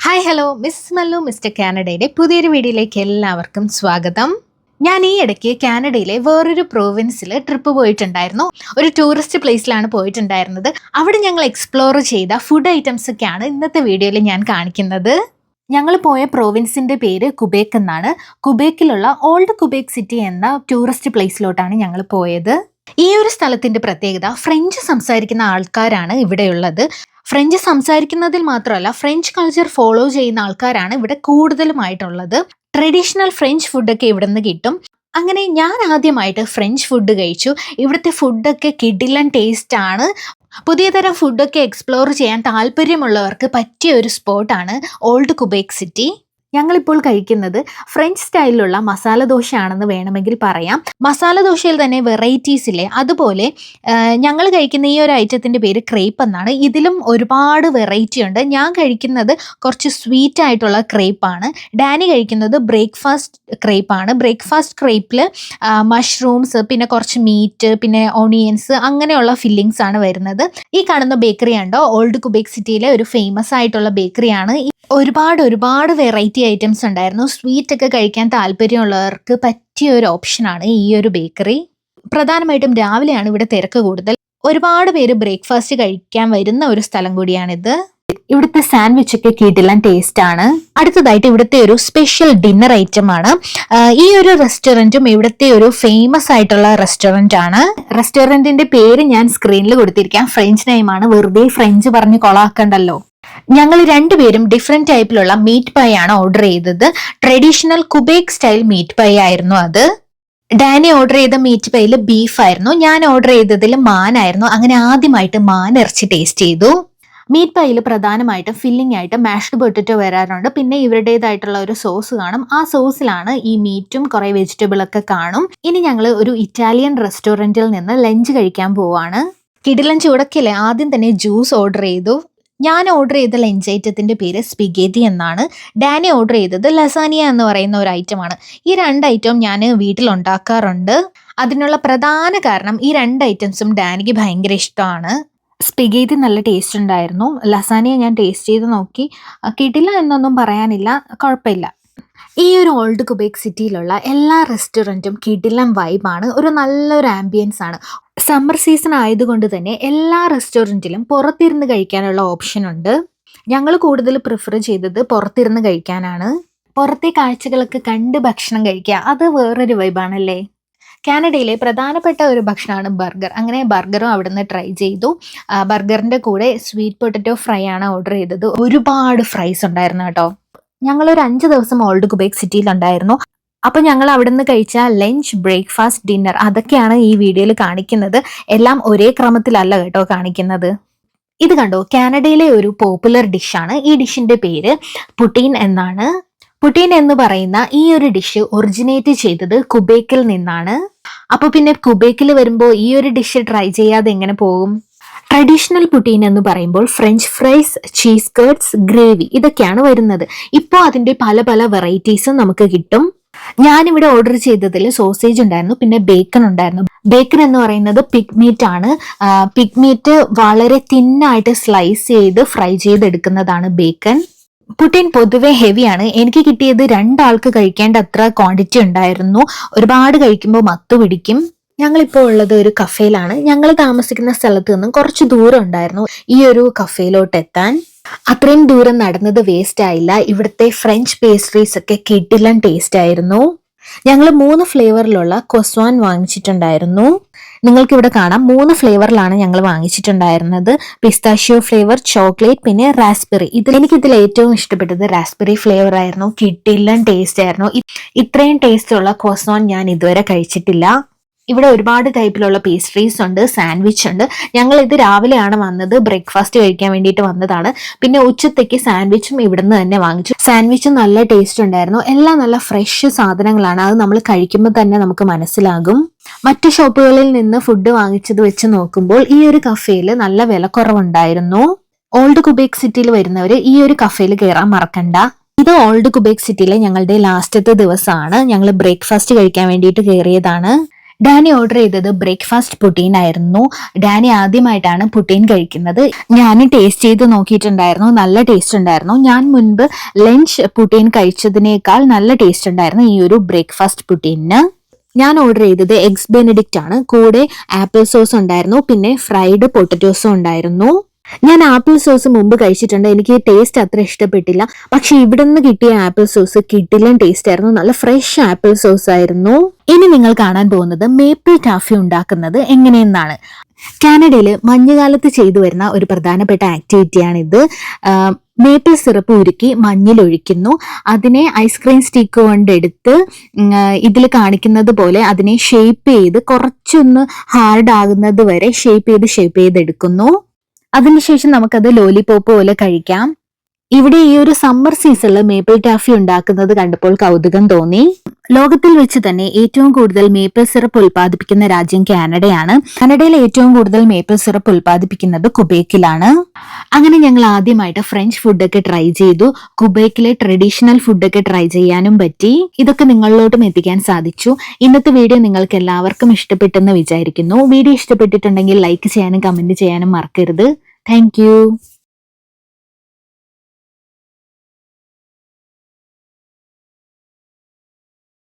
Hi hello miss Mallu mister കാനഡയുടെ പുതിയൊരു വീഡിയോയിലേക്ക് എല്ലാവർക്കും സ്വാഗതം. ഞാൻ ഈ ഇടയ്ക്ക് കാനഡയിലെ വേറൊരു പ്രോവിൻസിൽ ട്രിപ്പ് പോയിട്ടുണ്ടായിരുന്നു. ഒരു ടൂറിസ്റ്റ് പ്ലേസിലാണ് പോയിട്ടുണ്ടായിരുന്നത്. അവിടെ ഞങ്ങൾ എക്സ്പ്ലോർ ചെയ്ത ഫുഡ് ഐറ്റംസ് ഒക്കെയാണ് ഇന്നത്തെ വീഡിയോയിൽ ഞാൻ കാണിക്കുന്നത്. ഞങ്ങൾ പോയ പ്രോവിൻസിന്റെ പേര് കുബേക്ക് എന്നാണ്. കുബേക്കിലുള്ള ഓൾഡ് കുബേക്ക് സിറ്റി എന്ന ടൂറിസ്റ്റ് പ്ലേസിലോട്ടാണ് ഞങ്ങൾ പോയത്. ഈ ഒരു സ്ഥലത്തിന്റെ പ്രത്യേകത ഫ്രഞ്ച് സംസാരിക്കുന്ന ആൾക്കാരാണ് ഇവിടെയുള്ളത്. ഫ്രഞ്ച് സംസാരിക്കുന്നതിൽ മാത്രമല്ല ഫ്രഞ്ച് കൾച്ചർ ഫോളോ ചെയ്യുന്ന ആൾക്കാരാണ് ഇവിടെ കൂടുതലുമായിട്ടുള്ളത്. ട്രഡീഷണൽ ഫ്രഞ്ച് ഫുഡൊക്കെ ഇവിടെ നിന്ന് കിട്ടും. അങ്ങനെ ഞാൻ ആദ്യമായിട്ട് ഫ്രഞ്ച് ഫുഡ് കഴിച്ചു. ഇവിടുത്തെ ഫുഡൊക്കെ കിടിലൻ ടേസ്റ്റ് ആണ്. പുതിയ തരം ഫുഡൊക്കെ എക്സ്പ്ലോർ ചെയ്യാൻ താല്പര്യമുള്ളവർക്ക് പറ്റിയ ഒരു സ്പോട്ടാണ് ഓൾഡ് കുബേക്ക് സിറ്റി. ഞങ്ങളിപ്പോൾ കഴിക്കുന്നത് ഫ്രഞ്ച് സ്റ്റൈലിലുള്ള മസാല ദോശയാണെന്ന് വേണമെങ്കിൽ പറയാം. മസാല ദോശയിൽ തന്നെ വെറൈറ്റീസ് ഇല്ലേ, അതുപോലെ ഞങ്ങൾ കഴിക്കുന്ന ഈ ഒരു ഐറ്റത്തിൻ്റെ പേര് ക്രേപ്പ് എന്നാണ്. ഇതിലും ഒരുപാട് വെറൈറ്റി ഉണ്ട്. ഞാൻ കഴിക്കുന്നത് കുറച്ച് സ്വീറ്റ് ആയിട്ടുള്ള ക്രേപ്പാണ്. ഡാനി കഴിക്കുന്നത് ബ്രേക്ക്ഫാസ്റ്റ് ക്രേപ്പാണ്. ബ്രേക്ക്ഫാസ്റ്റ് ക്രേപ്പിൽ മഷ്റൂംസ്, പിന്നെ കുറച്ച് മീറ്റ്, പിന്നെ ഓണിയൻസ്, അങ്ങനെയുള്ള ഫില്ലിങ്സ് ആണ് വരുന്നത്. ഈ കാണുന്ന ബേക്കറി ഉണ്ടോ, ഓൾഡ് കുബേക്ക് സിറ്റിയിലെ ഒരു ഫേമസ് ആയിട്ടുള്ള ബേക്കറിയാണ്. ഒരുപാട് വെറൈറ്റി ഐറ്റംസ് ഉണ്ടായിരുന്നു. സ്വീറ്റ് ഒക്കെ കഴിക്കാൻ താല്പര്യമുള്ളവർക്ക് പറ്റിയ ഒരു ഓപ്ഷനാണ് ഈ ഒരു ബേക്കറി. പ്രധാനമായിട്ടും രാവിലെയാണ് ഇവിടെ തിരക്ക് കൂടുതൽ. ഒരുപാട് പേര് ബ്രേക്ക്ഫാസ്റ്റ് കഴിക്കാൻ വരുന്ന ഒരു സ്ഥലം കൂടിയാണിത്. ഇവിടുത്തെ സാൻഡ്വിച്ച് ഒക്കെ കിടിലൻ ടേസ്റ്റ് ആണ്. അടുത്തതായിട്ട് ഇവിടുത്തെ ഒരു സ്പെഷ്യൽ ഡിന്നർ ഐറ്റം ആണ്. ഈ ഒരു റെസ്റ്റോറൻറ്റും ഇവിടുത്തെ ഒരു ഫേമസ് ആയിട്ടുള്ള റെസ്റ്റോറന്റ് ആണ്. റെസ്റ്റോറന്റിന്റെ പേര് ഞാൻ സ്ക്രീനിൽ കൊടുത്തിരിക്കാം. ഫ്രഞ്ച് നെയിമാണ്, വെറുതെ ഫ്രഞ്ച് പറഞ്ഞ് കൊളാക്കണ്ടല്ലോ. ഞങ്ങൾ രണ്ടുപേരും ഡിഫറെന്റ് ടൈപ്പിലുള്ള മീറ്റ് പൈ ആണ് ഓർഡർ ചെയ്തത്. ട്രഡീഷണൽ കുബേക്ക് സ്റ്റൈൽ മീറ്റ് പൈ ആയിരുന്നു അത്. ഡാനി ഓർഡർ ചെയ്ത മീറ്റ് പൈയിൽ ബീഫ് ആയിരുന്നു, ഞാൻ ഓർഡർ ചെയ്തതിൽ മാനായിരുന്നു. അങ്ങനെ ആദ്യമായിട്ട് മാൻ ഇറച്ചി ടേസ്റ്റ് ചെയ്തു. മീറ്റ് പൈയിൽ പ്രധാനമായിട്ടും ഫില്ലിംഗ് ആയിട്ട് മാഷ്ഡ് പൊട്ടറ്റോ വരാറുണ്ട്. പിന്നെ ഇവരുടേതായിട്ടുള്ള ഒരു സോസ് കാണും. ആ സോസിലാണ് ഈ മീറ്റും കുറെ വെജിറ്റബിൾ ഒക്കെ കാണും. ഇനി ഞങ്ങൾ ഒരു ഇറ്റാലിയൻ റെസ്റ്റോറൻറ്റിൽ നിന്ന് ലഞ്ച് കഴിക്കാൻ പോവാണ്. കിടിലൻ ചൂടൊക്കെയല്ലേ. ആദ്യം തന്നെ ജ്യൂസ് ഓർഡർ ചെയ്തു. ഞാൻ ഓർഡർ ചെയ്ത ലഞ്ച് ഐറ്റത്തിൻ്റെ പേര് സ്പിഗേറ്റി എന്നാണ്. ഡാനി ഓർഡർ ചെയ്തത് ലസാനിയ എന്ന് പറയുന്ന ഒരു ഐറ്റമാണ്. ഈ രണ്ട് ഐറ്റം ഞാൻ വീട്ടിലുണ്ടാക്കാറുണ്ട്. അതിനുള്ള പ്രധാന കാരണം ഈ രണ്ട് ഐറ്റംസും ഡാനിക്ക് ഭയങ്കര ഇഷ്ടമാണ്. സ്പിഗേറ്റി നല്ല ടേസ്റ്റ് ഉണ്ടായിരുന്നു. ലസാനിയ ഞാൻ ടേസ്റ്റ് ചെയ്ത് നോക്കി, കിട്ടില്ല എന്നൊന്നും പറയാനില്ല, കുഴപ്പമില്ല. ഈ ഒരു ഓൾഡ് കുബേക്ക് സിറ്റിയിലുള്ള എല്ലാ റെസ്റ്റോറൻറ്റും കിടിലം വൈബാണ്. ഒരു നല്ലൊരു ആംബിയൻസ് ആണ്. സമ്മർ സീസൺ ആയതുകൊണ്ട് തന്നെ എല്ലാ റെസ്റ്റോറൻറ്റിലും പുറത്തിരുന്ന് കഴിക്കാനുള്ള ഓപ്ഷൻ ഉണ്ട്. ഞങ്ങൾ കൂടുതൽ പ്രിഫർ ചെയ്തത് പുറത്തിരുന്ന് കഴിക്കാനാണ്. പുറത്തെ കാഴ്ചകളൊക്കെ കണ്ട് ഭക്ഷണം കഴിക്കുക, അത് വേറൊരു വൈബാണല്ലേ. കാനഡയിലെ പ്രധാനപ്പെട്ട ഒരു ഭക്ഷണമാണ് ബർഗർ. അങ്ങനെ ബർഗറും അവിടുന്ന് ട്രൈ ചെയ്തു. ബർഗറിൻ്റെ കൂടെ സ്വീറ്റ് പൊട്ടറ്റോ ഫ്രൈ ആണ് ഓർഡർ ചെയ്തത്. ഒരുപാട് ഫ്രൈസ് ഉണ്ടായിരുന്നു കേട്ടോ. ഞങ്ങളൊരു 5 ദിവസം ഓൾഡ് കുബേക്ക് സിറ്റിയിലുണ്ടായിരുന്നു. അപ്പോൾ ഞങ്ങൾ അവിടുന്ന് കഴിച്ച ലഞ്ച്, ബ്രേക്ക്ഫാസ്റ്റ്, ഡിന്നർ അതൊക്കെയാണ് ഈ വീഡിയോയിൽ കാണിക്കുന്നത്. എല്ലാം ഒരേ ക്രമത്തിലല്ല കേട്ടോ കാണിക്കുന്നത്. ഇത് കണ്ടോ, കാനഡയിലെ ഒരു പോപ്പുലർ ഡിഷാണ്. ഈ ഡിഷിന്റെ പേര് പുട്ടീൻ എന്നാണ്. പുട്ടീൻ എന്ന് പറയുന്ന ഈ ഒരു ഡിഷ് ഒറിജിനേറ്റ് ചെയ്തത് കുബേക്കിൽ നിന്നാണ്. അപ്പോൾ പിന്നെ കുബേക്കിൽ വരുമ്പോൾ ഈ ഒരു ഡിഷ് ട്രൈ ചെയ്യാതെ എങ്ങനെ പോകും? ട്രഡീഷണൽ പുട്ടീൻ എന്ന് പറയുമ്പോൾ French fries, cheese curds, gravy ഇതൊക്കെയാണ് വരുന്നത്. ഇപ്പോൾ അതിൻ്റെ പല പല വെറൈറ്റീസും നമുക്ക് കിട്ടും. ഞാനിവിടെ ഓർഡർ ചെയ്തതിൽ സോസേജ് ഉണ്ടായിരുന്നു, പിന്നെ ബേക്കൺ ഉണ്ടായിരുന്നു. ബേക്കൺ എന്ന് പറയുന്നത് പിഗ് മീറ്റ് ആണ്. പിഗ് മീറ്റ് വളരെ തിന്നായിട്ട് സ്ലൈസ് ചെയ്ത് ഫ്രൈ ചെയ്തെടുക്കുന്നതാണ് ബേക്കൺ. പുട്ടീൻ പൊതുവെ ഹെവിയാണ്. എനിക്ക് കിട്ടിയത് 2 ആൾക്ക് കഴിക്കേണ്ട അത്ര ക്വാണ്ടിറ്റി ഉണ്ടായിരുന്നു. ഒരുപാട് കഴിക്കുമ്പോൾ മത്തു പിടിക്കും. ഞങ്ങളിപ്പോൾ ഉള്ളത് ഒരു കഫേയിലാണ്. ഞങ്ങൾ താമസിക്കുന്ന സ്ഥലത്ത് നിന്നും കുറച്ച് ദൂരം ഉണ്ടായിരുന്നു ഈ ഒരു കഫേയിലോട്ട് എത്താൻ. അത്രയും ദൂരം നടന്നത് വേസ്റ്റ് ആയില്ല. ഇവിടുത്തെ ഫ്രഞ്ച് പേസ്ട്രീസ് ഒക്കെ കിടിലൻ ടേസ്റ്റ് ആയിരുന്നു. ഞങ്ങൾ 3 ഫ്ലേവറിലുള്ള ക്വസ്വാൻ വാങ്ങിച്ചിട്ടുണ്ടായിരുന്നു. നിങ്ങൾക്ക് ഇവിടെ കാണാം, 3 ഫ്ലേവറിലാണ് ഞങ്ങൾ വാങ്ങിച്ചിട്ടുണ്ടായിരുന്നത്. പിസ്താഷ്യോ ഫ്ലേവർ, ചോക്ലേറ്റ്, പിന്നെ റാസ്ബെറി. എനിക്കിതിൽ ഏറ്റവും ഇഷ്ടപ്പെട്ടത് റാസ്ബെറി ഫ്ലേവർ ആയിരുന്നു. കിടിലൻ ടേസ്റ്റ് ആയിരുന്നു. ഇത്രയും ടേസ്റ്റ് ഉള്ള ക്വസ്വാൻ ഞാൻ ഇതുവരെ കഴിച്ചിട്ടില്ല. ഇവിടെ ഒരുപാട് ടൈപ്പിലുള്ള പേസ്ട്രീസ് ഉണ്ട്, സാൻഡ്വിച്ച് ഉണ്ട്. ഞങ്ങൾ ഇത് രാവിലെയാണ് വന്നത്, ബ്രേക്ക്ഫാസ്റ്റ് കഴിക്കാൻ വേണ്ടിയിട്ട് വന്നതാണ്. പിന്നെ ഉച്ചത്തേക്ക് സാൻഡ്വിച്ചും ഇവിടുന്ന് തന്നെ വാങ്ങിച്ചു. സാൻഡ്വിച്ചും നല്ല ടേസ്റ്റ് ഉണ്ടായിരുന്നു. എല്ലാം നല്ല ഫ്രഷ് സാധനങ്ങളാണ്. അത് നമ്മൾ കഴിക്കുമ്പോൾ തന്നെ നമുക്ക് മനസ്സിലാകും. മറ്റു ഷോപ്പുകളിൽ നിന്ന് ഫുഡ് വാങ്ങിച്ചത് വെച്ച് നോക്കുമ്പോൾ ഈ ഒരു കഫേയിൽ നല്ല വിലക്കുറവുണ്ടായിരുന്നു. ഓൾഡ് കുബേക്ക് സിറ്റിയിൽ വരുന്നവർ ഈ ഒരു കഫേയിൽ കയറാൻ മറക്കണ്ട. ഇത് ഓൾഡ് കുബേക്ക് സിറ്റിയിലെ ഞങ്ങളുടെ ലാസ്റ്റത്തെ ദിവസമാണ്. ഞങ്ങൾ ബ്രേക്ക്ഫാസ്റ്റ് കഴിക്കാൻ വേണ്ടിയിട്ട് കയറിയതാണ്. ഡാനി ഓർഡർ ചെയ്തത് ബ്രേക്ക്ഫാസ്റ്റ് പുട്ടീൻ ആയിരുന്നു. ഡാനി ആദ്യമായിട്ടാണ് പുട്ടീൻ കഴിക്കുന്നത്. ഞാൻ ടേസ്റ്റ് ചെയ്ത് നോക്കിയിട്ടുണ്ടായിരുന്നു, നല്ല ടേസ്റ്റ് ഉണ്ടായിരുന്നു. ഞാൻ മുൻപ് ലഞ്ച് പുട്ടീൻ കഴിച്ചതിനേക്കാൾ നല്ല ടേസ്റ്റ് ഉണ്ടായിരുന്നു ഈ ഒരു ബ്രേക്ക്ഫാസ്റ്റ് പുട്ടീന്. ഞാൻ ഓർഡർ ചെയ്തത് എഗ്സ് ബെനഡിക്റ്റ് ആണ്. കൂടെ ആപ്പിൾ സോസ് ഉണ്ടായിരുന്നു, പിന്നെ ഫ്രൈഡ് പൊട്ടറ്റോസും ഉണ്ടായിരുന്നു. ഞാൻ ആപ്പിൾ സോസ് മുമ്പ് കഴിച്ചിട്ടുണ്ട്, എനിക്ക് ടേസ്റ്റ് അത്ര ഇഷ്ടപ്പെട്ടില്ല. പക്ഷെ ഇവിടെ നിന്ന് കിട്ടിയ ആപ്പിൾ സോസ് കിട്ടില്ല ടേസ്റ്റ് ആയിരുന്നു, നല്ല ഫ്രഷ് ആപ്പിൾ സോസ് ആയിരുന്നു. ഇനി നിങ്ങൾ കാണാൻ പോകുന്നത് മേപ്പിൾ ടാഫി ഉണ്ടാക്കുന്നത് എങ്ങനെയെന്നാണ്. കാനഡയിൽ മഞ്ഞുകാലത്ത് ചെയ്തു വരുന്ന ഒരു പ്രധാനപ്പെട്ട ആക്ടിവിറ്റിയാണിത്. മേപ്പിൾ സിറപ്പ് ഉരുക്കി മഞ്ഞിലൊഴിക്കുന്നു. അതിനെ ഐസ്ക്രീം സ്റ്റിക്ക് കൊണ്ടെടുത്ത് ഇതിൽ കാണിക്കുന്നത് പോലെ അതിനെ ഷേപ്പ് ചെയ്ത് കുറച്ചൊന്ന് ഹാർഡ് ആകുന്നത് വരെ ഷേപ്പ് ചെയ്തെടുക്കുന്നു. അതിനുശേഷം നമുക്കത് ലോലിപോപ്പ് പോലെ കഴിക്കാം. ഇവിടെ ഈ ഒരു സമ്മർ സീസണിൽ മേപ്പിൾ ടാഫി ഉണ്ടാക്കുന്നത് കണ്ടപ്പോൾ കൗതുകം തോന്നി. ലോകത്തിൽ വെച്ച് തന്നെ ഏറ്റവും കൂടുതൽ മേപ്പിൾ സിറപ്പ് ഉൽപ്പാദിപ്പിക്കുന്ന രാജ്യം കാനഡയാണ്. കാനഡയിൽ ഏറ്റവും കൂടുതൽ മേപ്പിൾ സിറപ്പ് ഉൽപ്പാദിപ്പിക്കുന്നത് കുബേക്കിലാണ്. അങ്ങനെ ഞങ്ങൾ ആദ്യമായിട്ട് ഫ്രഞ്ച് ഫുഡൊക്കെ ട്രൈ ചെയ്തു. കുബേക്കിലെ ട്രഡീഷണൽ ഫുഡൊക്കെ ട്രൈ ചെയ്യാനും പറ്റി. ഇതൊക്കെ നിങ്ങളിലോട്ടും എത്തിക്കാൻ സാധിച്ചു. ഇന്നത്തെ വീഡിയോ നിങ്ങൾക്ക് എല്ലാവർക്കും ഇഷ്ടപ്പെട്ടെന്ന് വിചാരിക്കുന്നു. വീഡിയോ ഇഷ്ടപ്പെട്ടിട്ടുണ്ടെങ്കിൽ ലൈക്ക് ചെയ്യാനും കമന്റ് ചെയ്യാനും മറക്കരുത്. താങ്ക്